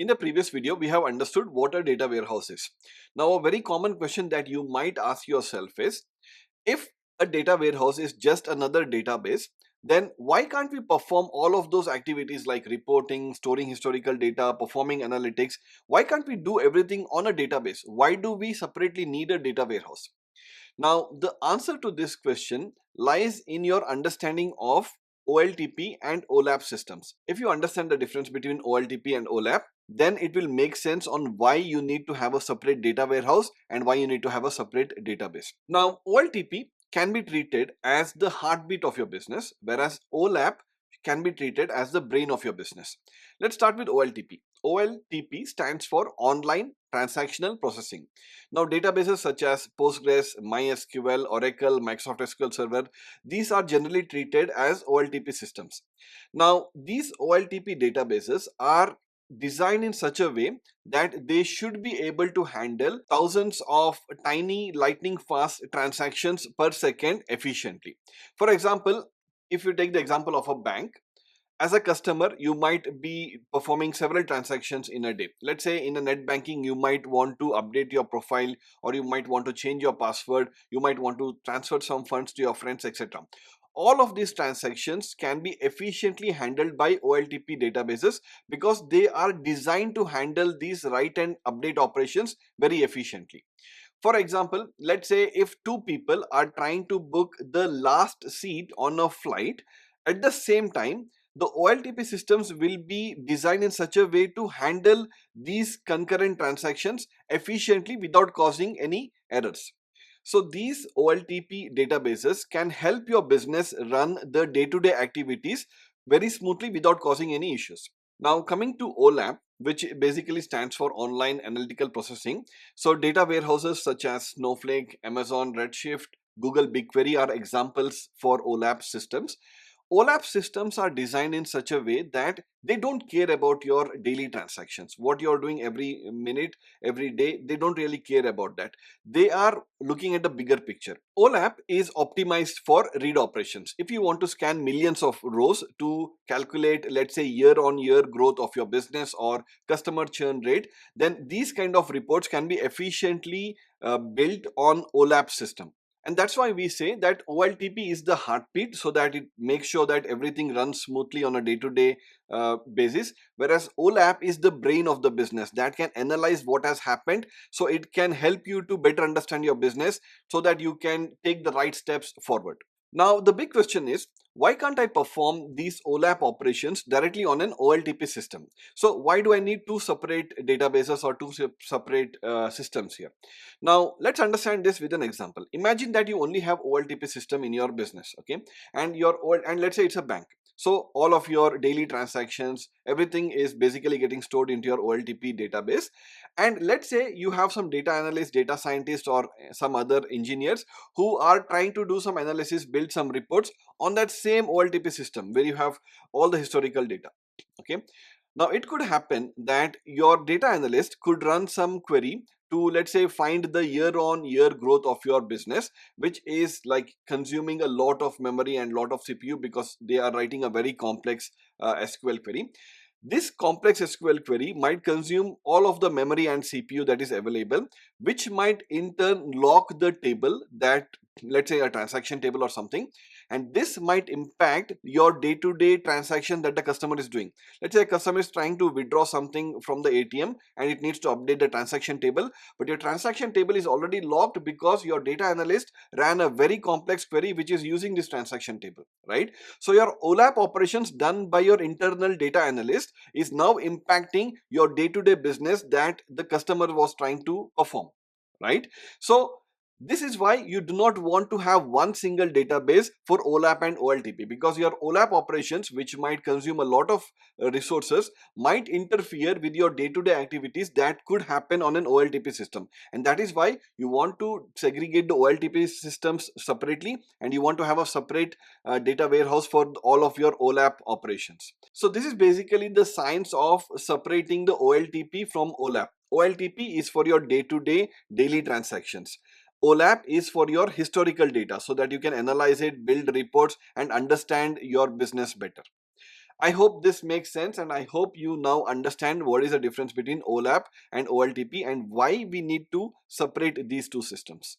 In the previous video, we have understood what a data warehouse is. Now, a very common question that you might ask yourself is, if a data warehouse is just another database, then why can't we perform all of those activities like reporting, storing historical data, performing analytics? Why can't we do everything on a database? Why do we separately need a data warehouse? Now, the answer to this question lies in your understanding of OLTP and OLAP systems. If you understand the difference between OLTP and OLAP, then it will make sense on why you need to have a separate data warehouse and why you need to have a separate database. Now, OLTP can be treated as the heartbeat of your business, whereas OLAP can be treated as the brain of your business. Let's start with OLTP. OLTP stands for Online Transactional Processing. Now, databases such as Postgres, MySQL, Oracle, Microsoft SQL Server, these are generally treated as OLTP systems. Now, these OLTP databases are designed in such a way that they should be able to handle thousands of tiny lightning fast transactions per second efficiently. For example, if you take the example of a bank, as a customer, you might be performing several transactions in a day. Let's say in a net banking, you might want to update your profile, or you might want to change your password, you might want to transfer some funds to your friends, etc. All of these transactions can be efficiently handled by OLTP databases because they are designed to handle these write and update operations very efficiently. For example, let's say if two people are trying to book the last seat on a flight, at the same time, the OLTP systems will be designed in such a way to handle these concurrent transactions efficiently without causing any errors. So these OLTP databases can help your business run the day-to-day activities very smoothly without causing any issues. Now, coming to OLAP, which basically stands for Online Analytical Processing. So data warehouses such as Snowflake, Amazon Redshift, Google BigQuery are examples for OLAP systems. OLAP systems are designed in such a way that they don't care about your daily transactions. What you're doing every minute, every day, they don't really care about that. They are looking at the bigger picture. OLAP is optimized for read operations. If you want to scan millions of rows to calculate, let's say, year-on-year growth of your business or customer churn rate, then these kind of reports can be efficiently built on OLAP system. And that's why we say that OLTP is the heartbeat, so that it makes sure that everything runs smoothly on a day-to-day basis, whereas OLAP is the brain of the business that can analyze what has happened, so it can help you to better understand your business so that you can take the right steps forward. Now, the big question is, why can't I perform these OLAP operations directly on an OLTP system? So why do I need two separate databases or two separate systems here? Now, let's understand this with an example. Imagine that you only have OLTP system in your business, okay? And let's say it's a bank. So all of your daily transactions, everything is basically getting stored into your OLTP database. And let's say you have some data analysts, data scientists, or some other engineers who are trying to do some analysis, build some reports on that same OLTP system where you have all the historical data, okay? Now, it could happen that your data analyst could run some query to, let's say, find the year-on-year growth of your business, which is like consuming a lot of memory and lot of CPU because they are writing a very complex SQL query. This complex SQL query might consume all of the memory and CPU that is available, which might in turn lock the table that, let's say, a transaction table or something, and this might impact your day-to-day transaction that the customer is doing. Let's say a customer is trying to withdraw something from the ATM and it needs to update the transaction table, but your transaction table is already locked because your data analyst ran a very complex query which is using this transaction table, right? So your OLAP operations done by your internal data analyst is now impacting your day-to-day business that the customer was trying to perform, right? So this is why you do not want to have one single database for OLAP and OLTP, because your OLAP operations, which might consume a lot of resources, might interfere with your day-to-day activities that could happen on an OLTP system. And that is why you want to segregate the OLTP systems separately, and you want to have a separate data warehouse for all of your OLAP operations. So this is basically the science of separating the OLTP from OLAP. OLTP is for your day-to-day daily transactions. OLAP is for your historical data so that you can analyze it, build reports, and understand your business better. I hope this makes sense, and I hope you now understand what is the difference between OLAP and OLTP and why we need to separate these two systems.